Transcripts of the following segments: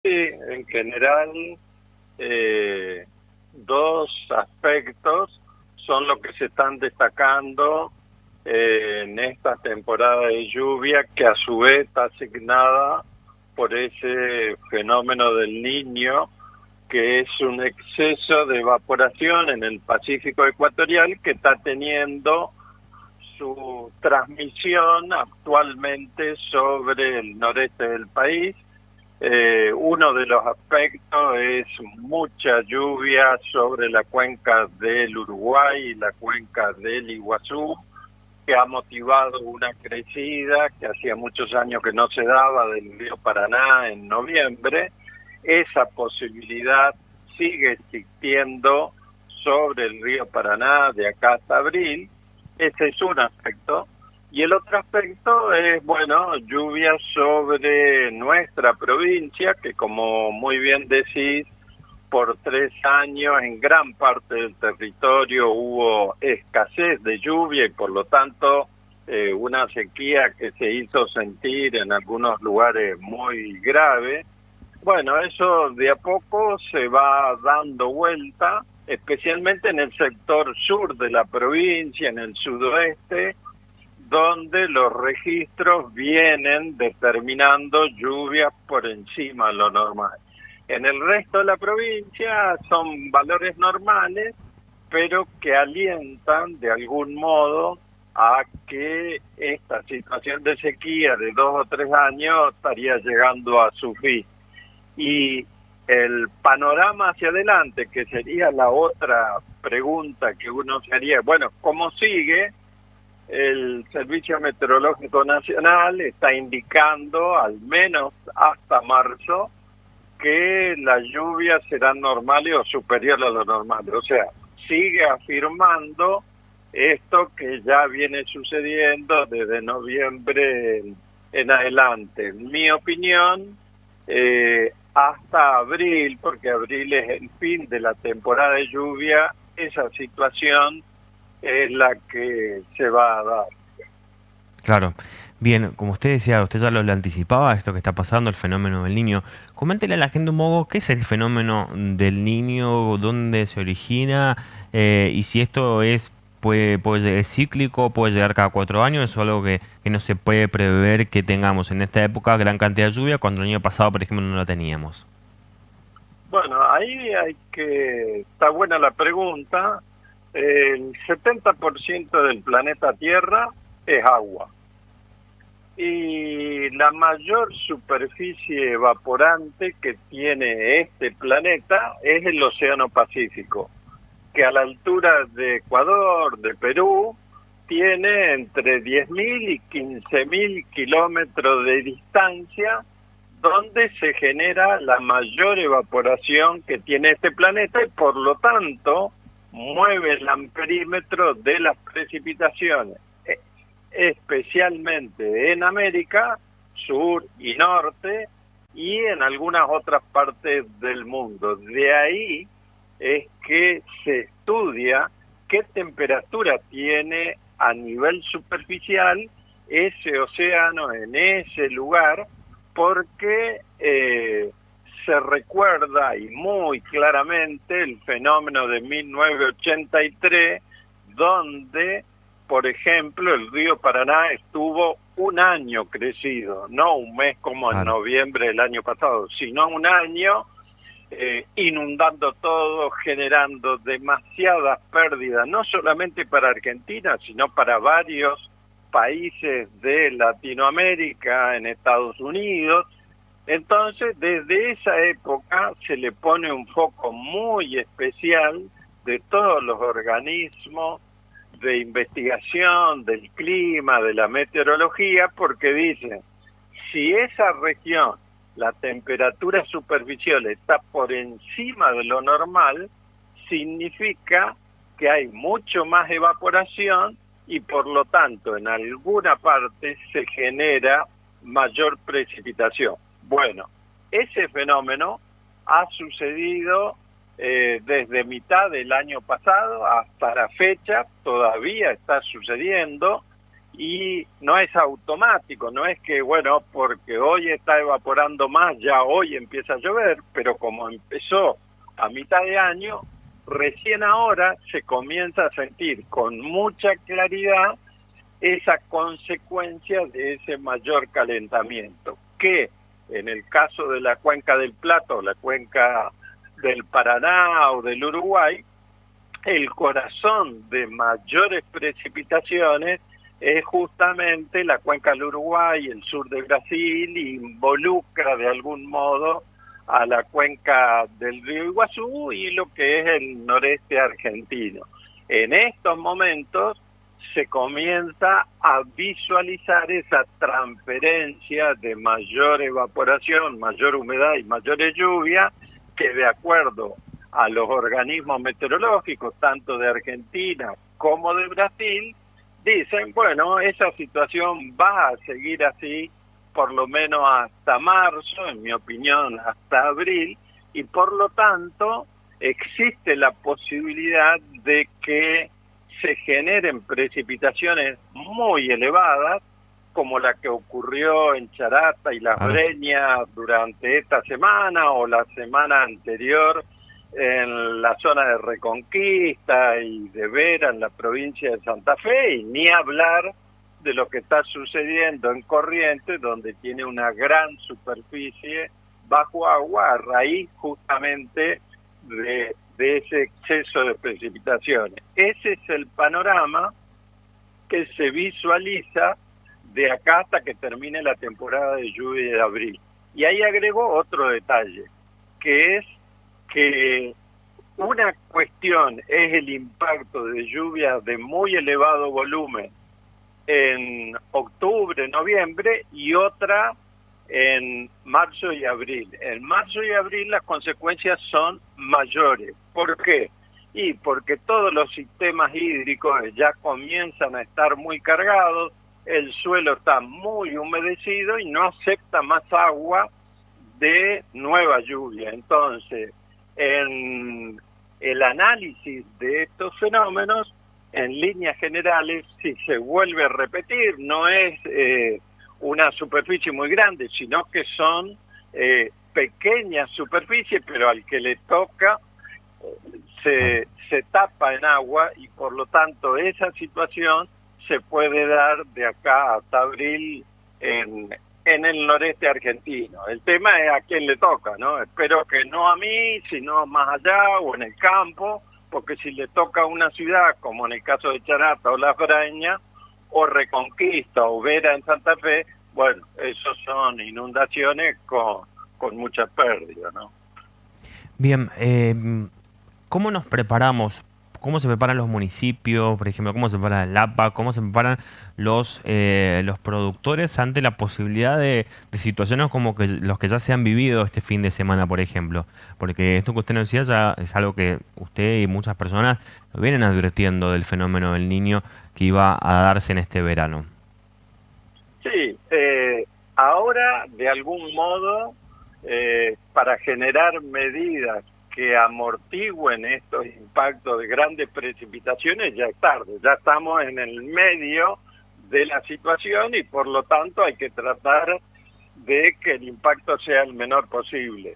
Sí, en general, eh, dos aspectos son los que se están destacando en esta temporada de lluvia, que a su vez está asignada por ese fenómeno del Niño, que es un exceso de evaporación en el Pacífico ecuatorial que está teniendo su transmisión actualmente sobre el noreste del país. Uno de los aspectos es mucha lluvia sobre la cuenca del Uruguay y la cuenca del Iguazú, que ha motivado una crecida que hacía muchos años que no se daba del río Paraná en noviembre. Esa posibilidad sigue existiendo sobre el río Paraná de acá hasta abril. Ese es un aspecto. Y el otro aspecto es, bueno, lluvias sobre nuestra provincia, que como muy bien decís, por 3 años en gran parte del territorio hubo escasez de lluvia y por lo tanto una sequía que se hizo sentir en algunos lugares muy grave. Bueno, eso de a poco se va dando vuelta, especialmente en el sector sur de la provincia, en el sudoeste, donde los registros vienen determinando lluvias por encima de lo normal. En el resto de la provincia son valores normales, pero que alientan de algún modo a que esta situación de sequía de 2 o 3 años estaría llegando a su fin. Y el panorama hacia adelante, que sería la otra pregunta que uno se haría, bueno, ¿cómo sigue? El Servicio Meteorológico Nacional está indicando, al menos hasta marzo, que las lluvias serán normales o superiores a lo normal. O sea, sigue afirmando esto que ya viene sucediendo desde noviembre en adelante. En mi opinión, hasta abril, porque abril es el fin de la temporada de lluvia, esa situación es la que se va a dar. Claro. Bien, como usted decía, usted ya lo anticipaba, esto que está pasando, el fenómeno del niño. Coméntele a la gente un poco qué es el fenómeno del niño, dónde se origina y si esto es cíclico, puede llegar cada 4 años, o algo que no se puede prever que tengamos en esta época gran cantidad de lluvia cuando el año pasado, por ejemplo, no la teníamos. Bueno, ahí está buena la pregunta. El 70% del planeta Tierra es agua. Y la mayor superficie evaporante que tiene este planeta es el Océano Pacífico, que a la altura de Ecuador, de Perú, tiene entre 10.000 y 15.000 kilómetros de distancia, donde se genera la mayor evaporación que tiene este planeta y por lo tanto mueve el amperímetro de las precipitaciones, especialmente en América, sur y norte, y en algunas otras partes del mundo. De ahí es que se estudia qué temperatura tiene a nivel superficial ese océano en ese lugar, porque se recuerda y muy claramente el fenómeno de 1983, donde, por ejemplo, el río Paraná estuvo un año crecido, no un mes como en Claro. noviembre del año pasado, sino un año, inundando todo, generando demasiadas pérdidas, no solamente para Argentina, sino para varios países de Latinoamérica, en Estados Unidos. Entonces, desde esa época se le pone un foco muy especial de todos los organismos de investigación del clima, de la meteorología, porque dicen, si esa región, la temperatura superficial está por encima de lo normal, significa que hay mucho más evaporación y por lo tanto en alguna parte se genera mayor precipitación. Bueno, ese fenómeno ha sucedido desde mitad del año pasado hasta la fecha, todavía está sucediendo, y no es automático, no es que, bueno, porque hoy está evaporando más, ya hoy empieza a llover, pero como empezó a mitad de año, recién ahora se comienza a sentir con mucha claridad esa consecuencia de ese mayor calentamiento, que en el caso de la cuenca del Plata o la cuenca del Paraná o del Uruguay, el corazón de mayores precipitaciones es justamente la cuenca del Uruguay, el sur de Brasil, y involucra de algún modo a la cuenca del río Iguazú y lo que es el noreste argentino. En estos momentos se comienza a visualizar esa transferencia de mayor evaporación, mayor humedad y mayores lluvias, que de acuerdo a los organismos meteorológicos, tanto de Argentina como de Brasil, dicen, bueno, esa situación va a seguir así por lo menos hasta marzo, en mi opinión hasta abril, y por lo tanto existe la posibilidad de que se generen precipitaciones muy elevadas, como la que ocurrió en Charata y Las Breñas durante esta semana o la semana anterior en la zona de Reconquista y de Vera, en la provincia de Santa Fe, y ni hablar de lo que está sucediendo en Corrientes, donde tiene una gran superficie bajo agua a raíz justamente de ese exceso de precipitaciones. Ese es el panorama que se visualiza de acá hasta que termine la temporada de lluvia de abril. Y ahí agregó otro detalle, que es que una cuestión es el impacto de lluvias de muy elevado volumen en octubre, noviembre, y otra en marzo y abril. En marzo y abril las consecuencias son mayores. ¿Por qué? Y porque todos los sistemas hídricos ya comienzan a estar muy cargados, el suelo está muy humedecido y no acepta más agua de nueva lluvia. Entonces, en el análisis de estos fenómenos, en líneas generales, si se vuelve a repetir, no es una superficie muy grande, sino que son pequeñas superficies, pero al que le toca se tapa en agua, y por lo tanto esa situación se puede dar de acá hasta abril en el noreste argentino. El tema es a quién le toca, ¿no? Espero que no a mí, sino más allá o en el campo, porque si le toca a una ciudad, como en el caso de Charata o Las Breñas, o Reconquista o Vera en Santa Fe, bueno, esos son inundaciones con mucha pérdida, ¿no? Bien, ¿cómo nos preparamos? ¿Cómo se preparan los municipios, por ejemplo? ¿Cómo se prepara el APA? ¿Cómo se preparan los productores ante la posibilidad de situaciones como que los que ya se han vivido este fin de semana, por ejemplo? Porque esto que usted nos decía ya es algo que usted y muchas personas vienen advirtiendo del fenómeno del Niño que iba a darse en este verano. Sí, ahora de algún modo, para generar medidas que amortigüen estos impactos de grandes precipitaciones, ya es tarde, ya estamos en el medio de la situación y por lo tanto hay que tratar de que el impacto sea el menor posible.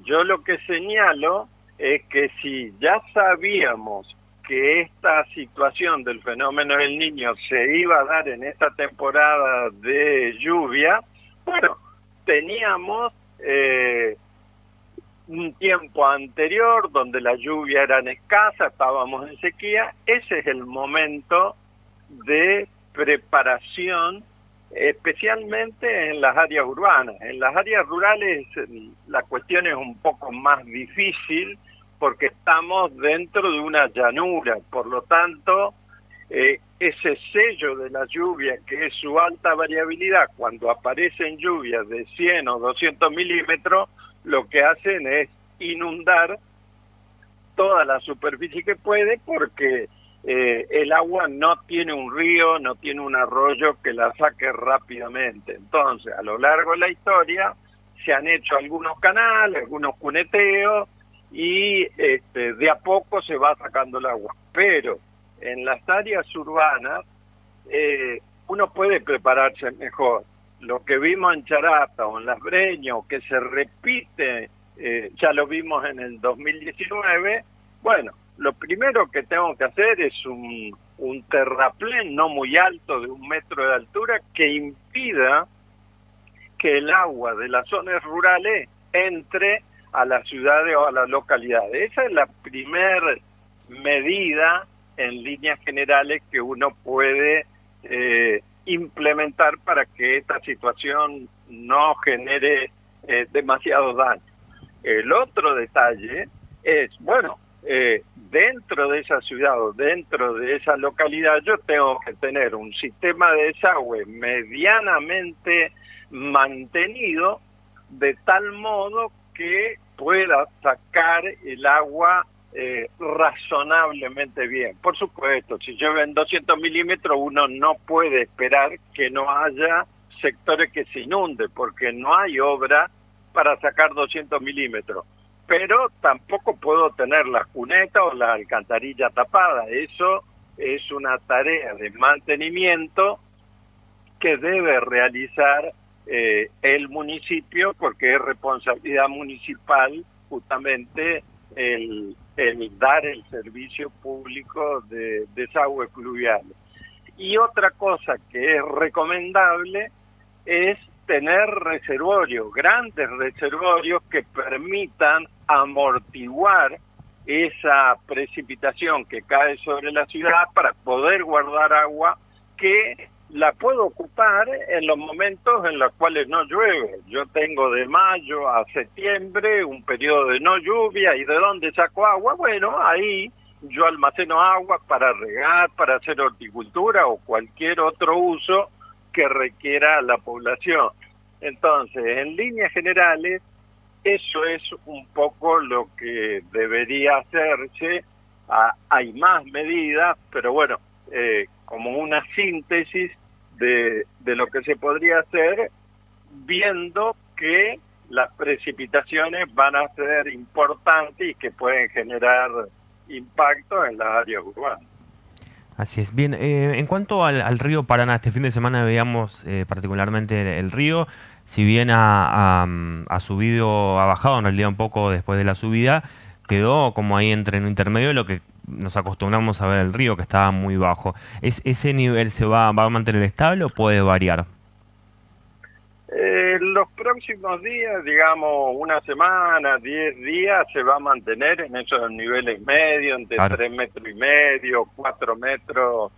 Yo lo que señalo es que si ya sabíamos que esta situación del fenómeno del Niño se iba a dar en esta temporada de lluvia, bueno, teníamos un tiempo anterior donde la lluvia era escasa, estábamos en sequía. Ese es el momento de preparación, especialmente en las áreas urbanas. En las áreas rurales la cuestión es un poco más difícil porque estamos dentro de una llanura, por lo tanto ese sello de la lluvia, que es su alta variabilidad, cuando aparecen lluvias de 100 o 200 milímetros, lo que hacen es inundar toda la superficie que puede, porque el agua no tiene un río, no tiene un arroyo que la saque rápidamente. Entonces, a lo largo de la historia se han hecho algunos canales, algunos cuneteos, y de a poco se va sacando el agua. Pero en las áreas urbanas uno puede prepararse mejor. Lo que vimos en Charata o en Las Breñas, o que se repite, ya lo vimos en el 2019, bueno, lo primero que tengo que hacer es un terraplén no muy alto, de 1 metro de altura, que impida que el agua de las zonas rurales entre a las ciudades o a las localidades. Esa es la primera medida en líneas generales que uno puede implementar para que esta situación no genere demasiado daño. El otro detalle es, bueno, dentro de esa ciudad o dentro de esa localidad yo tengo que tener un sistema de desagüe medianamente mantenido, de tal modo que pueda sacar el agua razonablemente bien. Por supuesto, si llueve en 200 milímetros, uno no puede esperar que no haya sectores que se inunden, porque no hay obra para sacar 200 milímetros. Pero tampoco puedo tener las cunetas o la alcantarilla tapada. Eso es una tarea de mantenimiento que debe realizar el municipio, porque es responsabilidad municipal justamente el dar el servicio público de desagüe pluvial. Y otra cosa que es recomendable es tener reservorios, grandes reservorios que permitan amortiguar esa precipitación que cae sobre la ciudad para poder guardar agua que la puedo ocupar en los momentos en los cuales no llueve. Yo tengo de mayo a septiembre un periodo de no lluvia, ¿y de dónde saco agua? Bueno, ahí yo almaceno agua para regar, para hacer horticultura o cualquier otro uso que requiera la población. Entonces, en líneas generales, eso es un poco lo que debería hacerse. Hay más medidas, pero bueno, como una síntesis de lo que se podría hacer, viendo que las precipitaciones van a ser importantes y que pueden generar impacto en las áreas urbanas. Así es. Bien, en cuanto al río Paraná, este fin de semana veíamos particularmente el río, si bien ha subido, ha bajado en realidad un poco después de la subida, quedó como ahí entre en un intermedio de lo que nos acostumbramos a ver el río, que estaba muy bajo. ¿Ese nivel va a mantener estable o puede variar? Los próximos días, digamos una semana, 10 días, se va a mantener en esos niveles medios, entre Claro. 3,5 metros, 4 metros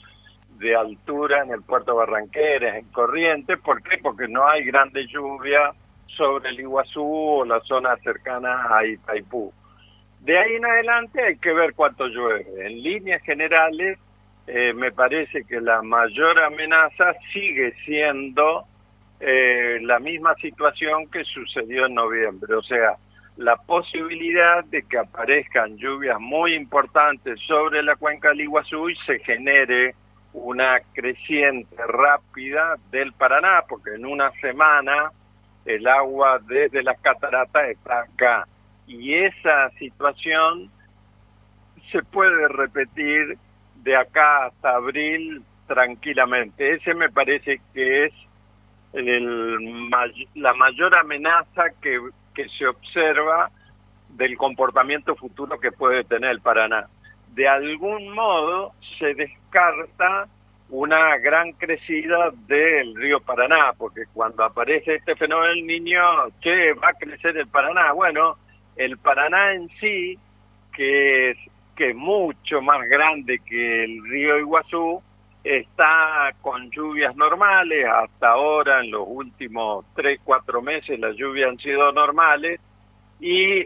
de altura en el puerto Barranqueras, en Corrientes. ¿Por qué? Porque no hay grandes lluvias sobre el Iguazú o las zonas cercanas a Itaipú. De ahí en adelante hay que ver cuánto llueve. En líneas generales, me parece que la mayor amenaza sigue siendo la misma situación que sucedió en noviembre, o sea, la posibilidad de que aparezcan lluvias muy importantes sobre la cuenca del Iguazú y se genere una creciente rápida del Paraná, porque en una semana el agua desde las cataratas está acá, y esa situación se puede repetir de acá hasta abril tranquilamente. Ese me parece que es la mayor amenaza que se observa del comportamiento futuro que puede tener el Paraná. De algún modo se descarta una gran crecida del río Paraná, porque cuando aparece este fenómeno del Niño, ¿qué va a crecer el Paraná? Bueno, el Paraná en sí, que es mucho más grande que el río Iguazú, está con lluvias normales. Hasta ahora, en los últimos 3-4 meses, las lluvias han sido normales, y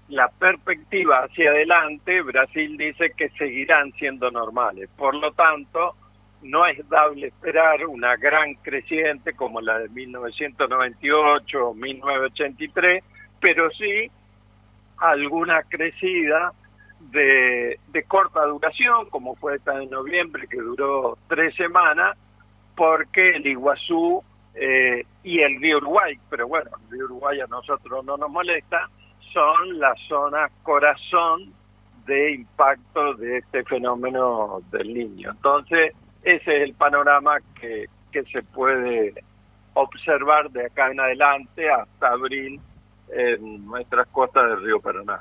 la perspectiva hacia adelante, Brasil dice que seguirán siendo normales. Por lo tanto, no es dable esperar una gran creciente como la de 1998 o 1983, pero sí alguna crecida de corta duración, como fue esta de noviembre, que duró 3 semanas, porque el Iguazú y el río Uruguay, pero bueno, el río Uruguay a nosotros no nos molesta, son las zonas corazón de impacto de este fenómeno del Niño. Entonces, ese es el panorama que se puede observar de acá en adelante hasta abril en nuestras costas del río Paraná.